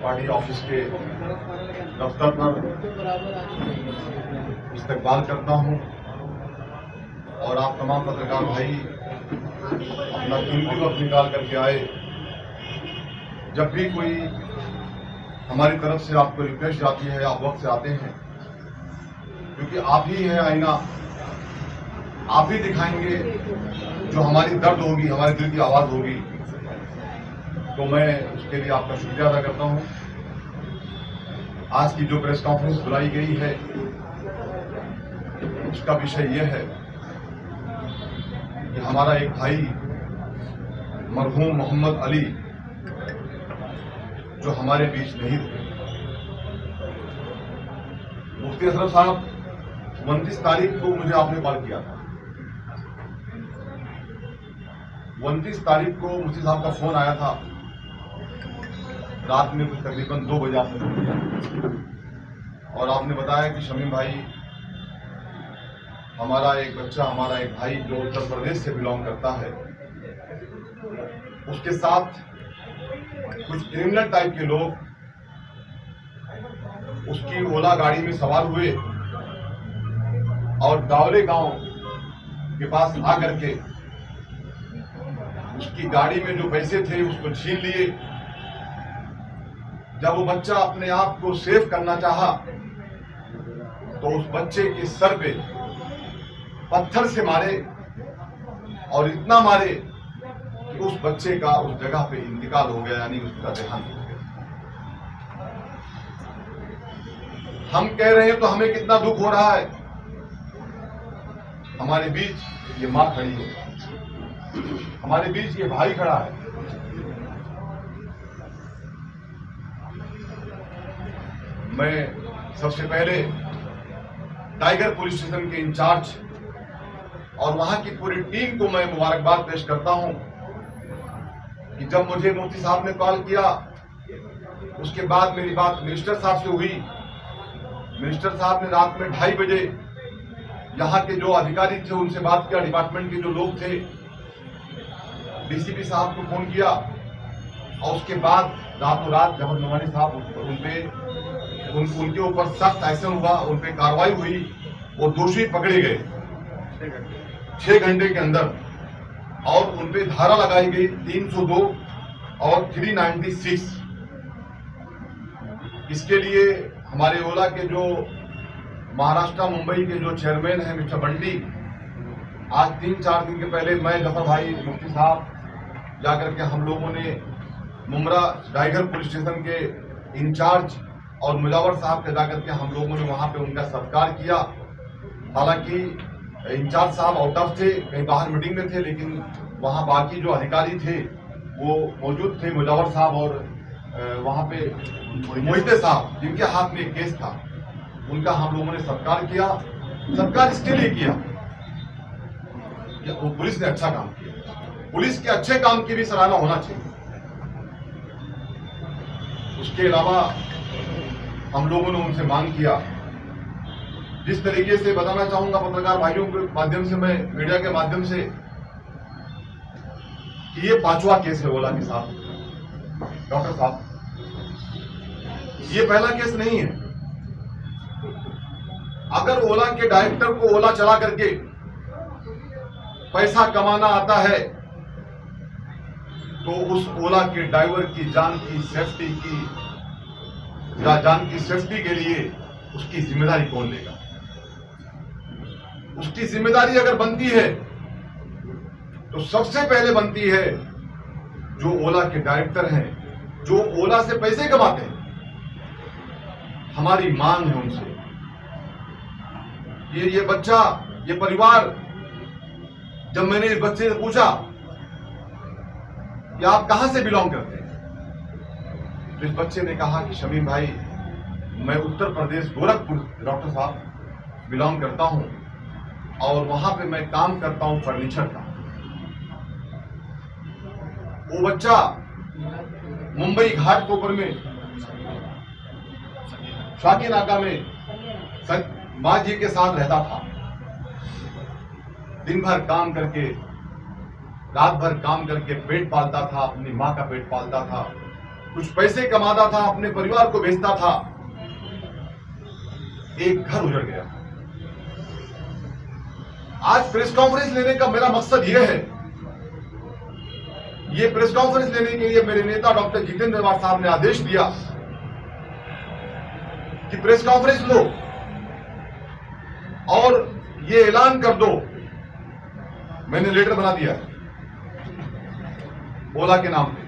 Party office के दफ्तर पर इस्तकबाल करता हूं और आप तमाम पत्रकार भाई अपना कीमती वक्त निकाल करके आए। जब भी कोई हमारी तरफ से आपको रिक्वेस्ट जाती है, आप वक्त से आते हैं, क्योंकि आप ही हैं आईना, आप ही दिखाएंगे जो हमारी दर्द होगी, हमारे दिल की आवाज होगी। तो मैं उसके लिए आपका शुक्रिया अदा करता हूं। आज की जो प्रेस कॉन्फ्रेंस बुलाई गई है उसका विषय यह है कि हमारा एक भाई मरहूम मोहम्मद अली जो हमारे बीच नहीं थे, मुफ्ती असरफ साहब 29 तारीख को मुझे आपने कॉल किया था। 29 तारीख को मुफ्ती साहब का फोन आया था, रात में कुछ तकरीबन 2 बजे आपने फोन किया और आपने बताया कि शमीम भाई, हमारा एक बच्चा, हमारा एक भाई जो उत्तर प्रदेश से बिलोंग करता है, उसके साथ कुछ क्रिमिनल टाइप के लोग उसकी ओला गाड़ी में सवार हुए और दावले गांव के पास आकर के उसकी गाड़ी में जो पैसे थे उसको छीन लिए। जब वो बच्चा अपने आप को सेव करना चाहा तो उस बच्चे के सर पे पत्थर से मारे और इतना मारे कि उस बच्चे का उस जगह पे इंतकाल हो गया, यानी उसका देहांत हो गया। हम कह रहे हैं तो हमें कितना दुख हो रहा है। हमारे बीच ये मां खड़ी है, हमारे बीच ये भाई खड़ा है। मैं सबसे पहले टाइगर पुलिस स्टेशन के इंचार्ज और वहां की पूरी टीम को मैं मुबारकबाद पेश करता हूं कि जब मुझे मुफ्ती साहब ने कॉल किया, उसके बाद मेरी बात मिनिस्टर साहब से हुई। मिनिस्टर साहब ने रात में 2:30 बजे यहाँ के जो अधिकारी थे उनसे बात किया, डिपार्टमेंट के जो लोग थे, डीसीपी साहब को फोन किया और उसके बाद रातों रात जफर नवानी साहब उनके ऊपर सख्त एक्शन हुआ, उन पे कार्रवाई हुई, वो दोषी पकड़े गए 6 घंटे के अंदर और उन पे धारा लगाई गई 302 और 396। इसके लिए हमारे ओला के जो महाराष्ट्र मुंबई के जो चेयरमैन हैं मिस्टर बंटी, आज 3-4 दिन के पहले मैं जफर भाई मुफ्ती साहब जाकर के हम लोगों ने मुमरा टाइगर पुलिस स्टेशन के इंचार्ज और मुजावर साहब के जाकर के हम लोगों ने वहां पे उनका सत्कार किया। हालांकि इंचार्ज साहब आउट ऑफ थे, कहीं बाहर मीटिंग में थे, लेकिन वहां बाकी जो अधिकारी थे वो मौजूद थे, मुजावर साहब और वहां पे मोहिते साहब जिनके हाथ में एक केस था, उनका हम लोगों ने सत्कार किया। सत्कार इसके लिए किया कि पुलिस ने अच्छा काम किया, पुलिस के अच्छे काम की भी सराहना होना चाहिए। उसके अलावा हम लोगों ने उनसे मांग किया, जिस तरीके से बताना चाहूंगा पत्रकार भाइयों के माध्यम से, मैं मीडिया के माध्यम से, कि ये 5वां केस है ओला के साथ। डॉक्टर साहब, ये पहला केस नहीं है। अगर ओला के डायरेक्टर को ओला चला करके पैसा कमाना आता है तो उस ओला के ड्राइवर की जान की सेफ्टी के लिए उसकी जिम्मेदारी कौन लेगा? उसकी जिम्मेदारी अगर बनती है तो सबसे पहले बनती है जो ओला के डायरेक्टर हैं, जो ओला से पैसे कमाते हैं। हमारी मांग है उनसे, ये बच्चा, ये परिवार, जब मैंने इस बच्चे से पूछा कि आप कहां से बिलोंग करते हैं, तो इस बच्चे ने कहा कि शमीम भाई, मैं उत्तर प्रदेश गोरखपुर डॉक्टर साहब बिलोंग करता हूं और वहां पे मैं काम करता हूं फर्नीचर का। वो बच्चा मुंबई घाटकोपर में शाकी नाका में माँ जी के साथ रहता था। दिन भर काम करके, रात भर काम करके पेट पालता था, अपनी माँ का पेट पालता था। कुछ पैसे कमाता था, अपने परिवार को भेजता था, एक घर उजड़ गया। आज प्रेस कॉन्फ्रेंस लेने का मेरा मकसद यह है, ये प्रेस कॉन्फ्रेंस लेने के लिए मेरे नेता डॉक्टर जितेंद्र वार साहब ने आदेश दिया कि प्रेस कॉन्फ्रेंस लो और ये ऐलान कर दो। मैंने लेटर बना दिया है ओला के नाम पे,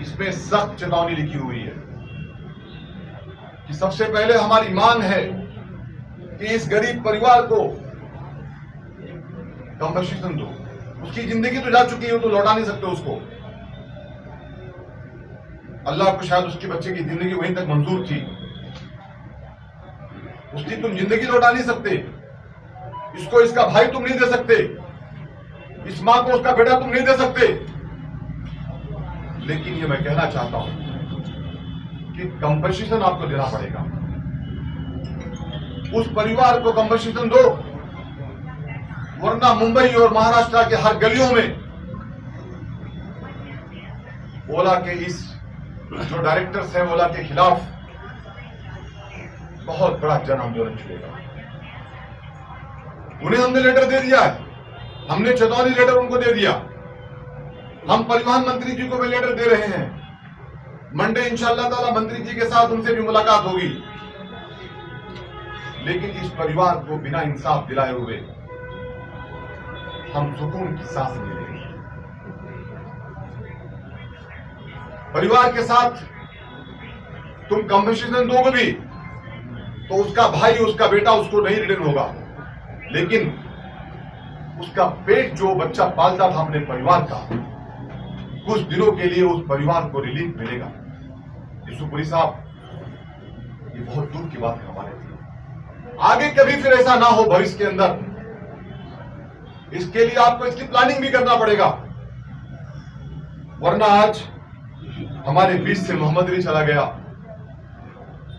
इसमें सख्त चेतावनी लिखी हुई है कि सबसे पहले हमारी मांग है कि इस गरीब परिवार को कंपनसेशन दो। उसकी जिंदगी तो जा चुकी है, तो लौटा नहीं सकते उसको। अल्लाह को शायद उसके बच्चे की जिंदगी वहीं तक मंजूर थी, उसकी तुम जिंदगी लौटा नहीं सकते। इसको इसका भाई तुम नहीं दे सकते, इस मां को उसका बेटा तुम नहीं दे सकते। लेकिन ये मैं कहना चाहता हूं कि कंपनसेशन आपको देना पड़ेगा। उस परिवार को कंपनसेशन दो, वरना मुंबई और महाराष्ट्र के हर गलियों में ओला के इस जो डायरेक्टर्स हैं ओला के खिलाफ बहुत बड़ा जन आंदोलन चलेगा। उन्हें हमने लेटर दे दिया है, हमने चेतावनी लेटर उनको दे दिया। हम परिवहन मंत्री जी को भी लेटर दे रहे हैं। मंडे इंशाअल्लाह ताला मंत्री जी के साथ उनसे भी मुलाकात होगी। लेकिन इस परिवार को बिना इंसाफ दिलाए हुए हम सुकून की सांस ले लेंगे। परिवार के साथ तुम कंपनसेशन दोगे भी तो उसका भाई उसका बेटा उसको नहीं रिटर्न होगा, लेकिन उसका पेट जो बच्चा पालता था अपने परिवार का, कुछ दिनों के लिए उस परिवार को रिलीफ मिलेगा। यूसुफपुरी साहब, ये बहुत दूर की बात है हमारे लिए। आगे कभी फिर ऐसा ना हो भविष्य के अंदर, इसके लिए आपको इसकी प्लानिंग भी करना पड़ेगा। वरना आज हमारे बीच से मोहम्मद अली चला गया,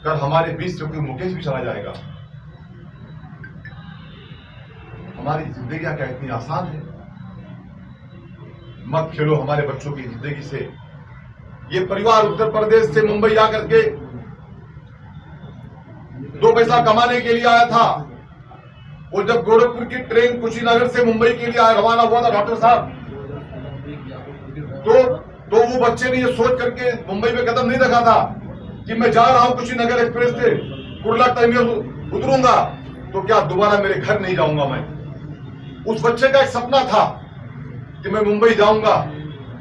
कल हमारे बीच से कोई मुकेश भी चला जाएगा। हमारी जिंदगियां क्या इतनी आसान है? मत खेलो हमारे बच्चों की जिंदगी से। ये परिवार उत्तर प्रदेश से मुंबई आकर के 2 पैसा कमाने के लिए आया था। वो जब गोरखपुर की ट्रेन कुशीनगर से मुंबई के लिए रवाना हुआ था डॉक्टर साहब, तो वो बच्चे ने ये सोच करके मुंबई में कदम नहीं रखा था कि मैं जा रहा हूं कुशीनगर एक्सप्रेस से, कुर्ला टर्मिनल उतरूंगा तो क्या दोबारा मेरे घर नहीं जाऊंगा मैं। उस बच्चे का एक सपना था कि मैं मुंबई जाऊंगा,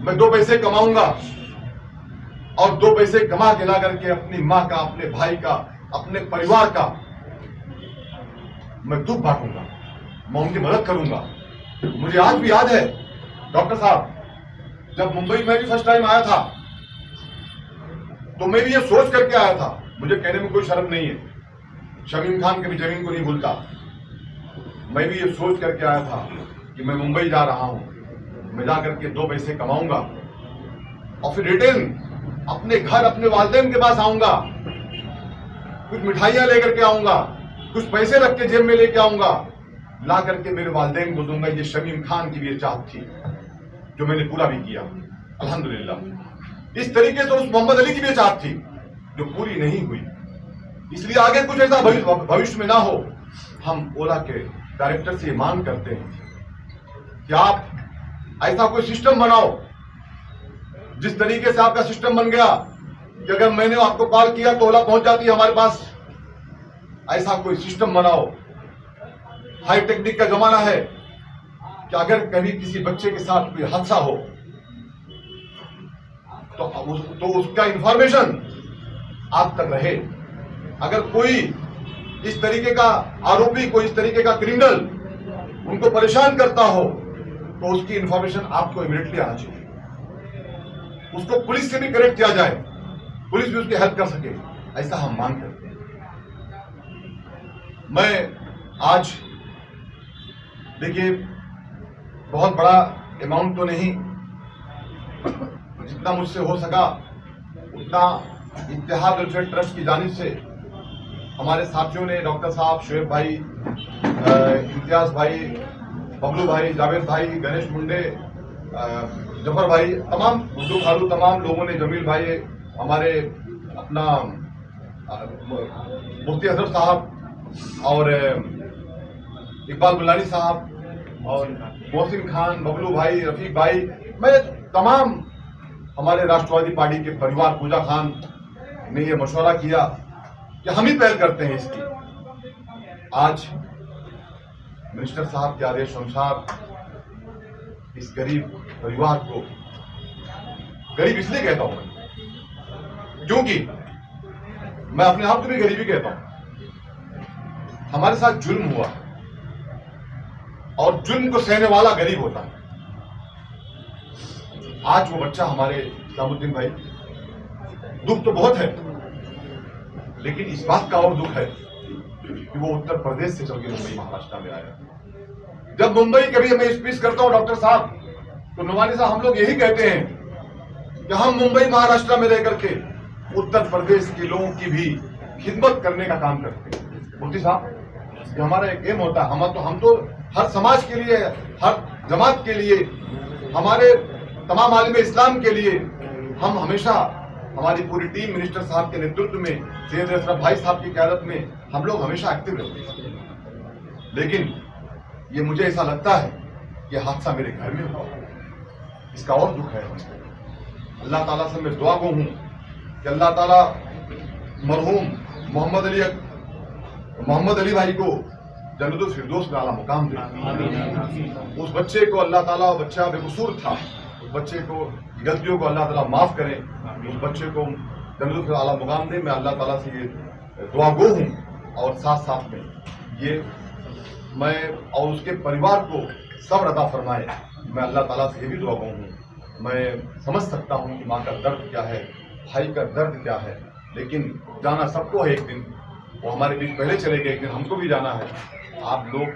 मैं 2 पैसे कमाऊंगा और 2 पैसे कमा के ला करके अपनी मां का, अपने भाई का, अपने परिवार का मैं दुख बांटूंगा, मैं उनकी मदद करूंगा। मुझे आज भी याद है डॉक्टर साहब, जब मुंबई में भी फर्स्ट टाइम आया था तो मैं भी ये सोच करके आया था, मुझे कहने में कोई शर्म नहीं है, शमीम खान के भी जमीन को नहीं भूलता। मैं भी ये सोच करके आया था कि मैं मुंबई जा रहा हूं, मैं जा करके 2 पैसे कमाऊंगा और फिर रिटर्न अपने घर, अपने वालिदैन के पास आऊंगा, कुछ मिठाइयां लेकर के आऊंगा, कुछ पैसे रख के जेब में लेके आऊंगा, ला करके मेरे वालिदैन को दूंगा। ये शमीम खान की भी चाहत थी जो मैंने पूरा भी किया अल्हम्दुलिल्लाह। इस तरीके से उस मोहम्मद अली की भी चाहत थी जो पूरी नहीं हुई। इसलिए आगे कुछ ऐसा भविष्य में ना हो। हम ओला के डायरेक्टर से मांग करते हैं कि आप ऐसा कोई सिस्टम बनाओ, जिस तरीके से आपका सिस्टम बन गया कि अगर मैंने आपको कॉल किया तो ओला पहुंच जाती है हमारे पास। ऐसा कोई सिस्टम बनाओ। हाई टेक्निक का जमाना है कि अगर कभी किसी बच्चे के साथ कोई हादसा हो तो उसका इंफॉर्मेशन आप तक रहे। अगर कोई इस तरीके का आरोपी, कोई इस तरीके का क्रिमिनल उनको परेशान करता हो तो उसकी इंफॉर्मेशन आपको इमीडिएटली आना चाहिए। उसको पुलिस से भी कनेक्ट किया जाए, पुलिस भी उसकी हेल्प कर सके, ऐसा हम मांग करते हैं। मैं आज देखिए बहुत बड़ा अमाउंट तो नहीं, जितना मुझसे हो सका उतना इत्तेहाद वेलफेयर ट्रस्ट की जानिब से हमारे साथियों ने, डॉक्टर साहब, शुएब भाई, इम्तियाज भाई, बबलू भाई, जावेद भाई, गणेश मुंडे, जफर भाई, तमाम गुड्डू खालू, तमाम लोगों ने, जमील भाई, हमारे अपना मुफ्ती अजहर साहब और इकबाल बुलानी साहब और मोहसिन खान, बबलू भाई, रफीक भाई, मैं तमाम हमारे राष्ट्रवादी पार्टी के परिवार, पूजा खान ने ये मशवरा किया कि हम ही पहल करते हैं इसकी। आज मिनिस्टर साहब के आदेश अनुसार इस गरीब परिवार को, गरीब इसलिए कहता हूं क्योंकि मैं अपने आप को भी गरीबी कहता हूं। हमारे साथ जुल्म हुआ और जुल्म को सहने वाला गरीब होता है। आज वो बच्चा हमारे इस्लामुद्दीन भाई, दुख तो बहुत है, लेकिन इस बात का और दुख है कि वो उत्तर प्रदेश से चल के मुंबई महाराष्ट्र में आया। जब मुंबई कभी मैं स्पीच करता हूं डॉक्टर साहब, तो नुमानी साहब हम लोग यही कहते हैं कि हम मुंबई महाराष्ट्र में रह करके उत्तर प्रदेश के लोगों की भी खिदमत करने का काम करते हैं। मुफ्ती साहब, ये हमारा एक एम होता है। हम तो हर समाज के लिए, हर जमात के लिए, हमारे तमाम आलिम इस्लाम के लिए हम हमेशा, हमारी पूरी टीम मिनिस्टर साहब के नेतृत्व में, सैयद अशरफ भाई साहब की क़यादत में हम लोग हमेशा एक्टिव रहते हैं। लेकिन ये मुझे ऐसा लगता है कि हादसा मेरे घर में हुआ, इसका और दुख है। अल्लाह ताला से मैं दुआ गो हूं कि अल्लाह ताला मरहूम मोहम्मद अली भाई को जन्नतुल फिरदौस में आला मुकाम दे। उस बच्चे को अल्लाह ताला, बच्चा बेकसूर था, उस बच्चे को गलतियों को अल्लाह ताला माफ करे, उस बच्चे को जन्नतुल फिरदौस आला मुकाम दे। मैं अल्लाह ताला से ये दुआ गो हूं और साथ साथ में ये मैं और उसके परिवार को सब्र अता फरमाए। मैं अल्लाह ताला से ये भी दुआ गो हूं। मैं समझ सकता हूं कि माँ का दर्द क्या है, भाई का दर्द क्या है, लेकिन जाना सबको है एक दिन। वो हमारे बीच पहले चले गए, एक दिन हमको भी जाना है। आप लोग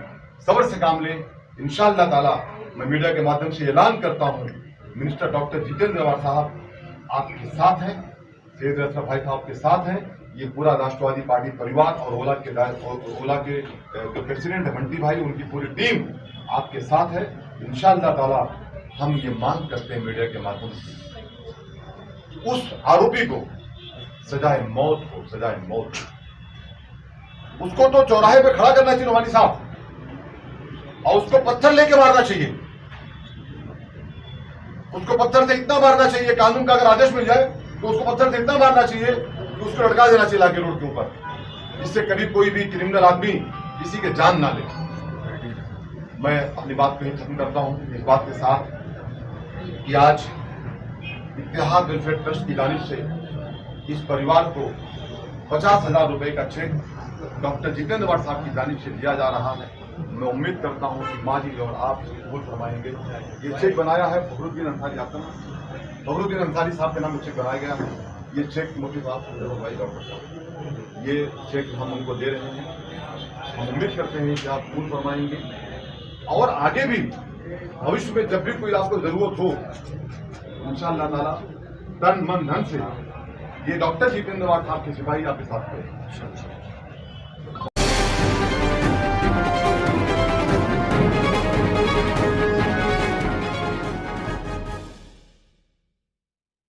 सब्र से काम लें। इंशाअल्लाह ताला मैं मीडिया के माध्यम से ऐलान करता हूं, मिनिस्टर डॉक्टर जितेंद्र अवाड साहब आपके साथ हैं, सैयद अशरफ भाई साहब के साथ हैं। ये पूरा राष्ट्रवादी पार्टी परिवार और ओला के जो प्रेसिडेंट है बंटी भाई, उनकी पूरी टीम आपके साथ है। इंशाअल्लाह ताला हम ये मांग करते हैं मीडिया के माध्यम से, उस आरोपी को सजाए मौत हो, सजाए मौत। उसको तो चौराहे पे खड़ा करना चाहिए नुमानी साहब, और उसको पत्थर लेके मारना चाहिए। उसको पत्थर से इतना मारना चाहिए, कानून का अगर आदेश मिल जाए तो उसको पत्थर से इतना मारना चाहिए कि उसको लटका देना चाहिए लाके रोड के ऊपर, जिससे कभी कोई भी क्रिमिनल आदमी किसी के जान ना ले। मैं अपनी बात को ही खत्म करता हूं इस बात के साथ कि आज इत्तेहाद वेलफेयर ट्रस्ट की जानिब से इस परिवार को 50,000 रुपए का चेक डॉक्टर जितेंद्र अवाड साहब की जानिब से दिया जा रहा है। मैं उम्मीद करता हूं कि माँ जी और आप कबूल फरमाएंगे। ये चेक बनाया है फखरुद्दीन अंसारी, आपका फखरुद्दीन अंसारी साहब के नाम चेक बनाया गया है। ये चेक मुफ्ती साहब, भाई डॉक्टर साहब, ये चेक हम उनको दे रहे हैं। हम उम्मीद करते हैं कि आप कबूल फरमाएंगे और आगे भी भविष्य में जब भी कोई आपको जरूरत हो, इंशाअल्लाह ताला तन मन धन से ये डॉक्टर जितेंद्र अवाड साहब के सिपाही आपके साथ हैं।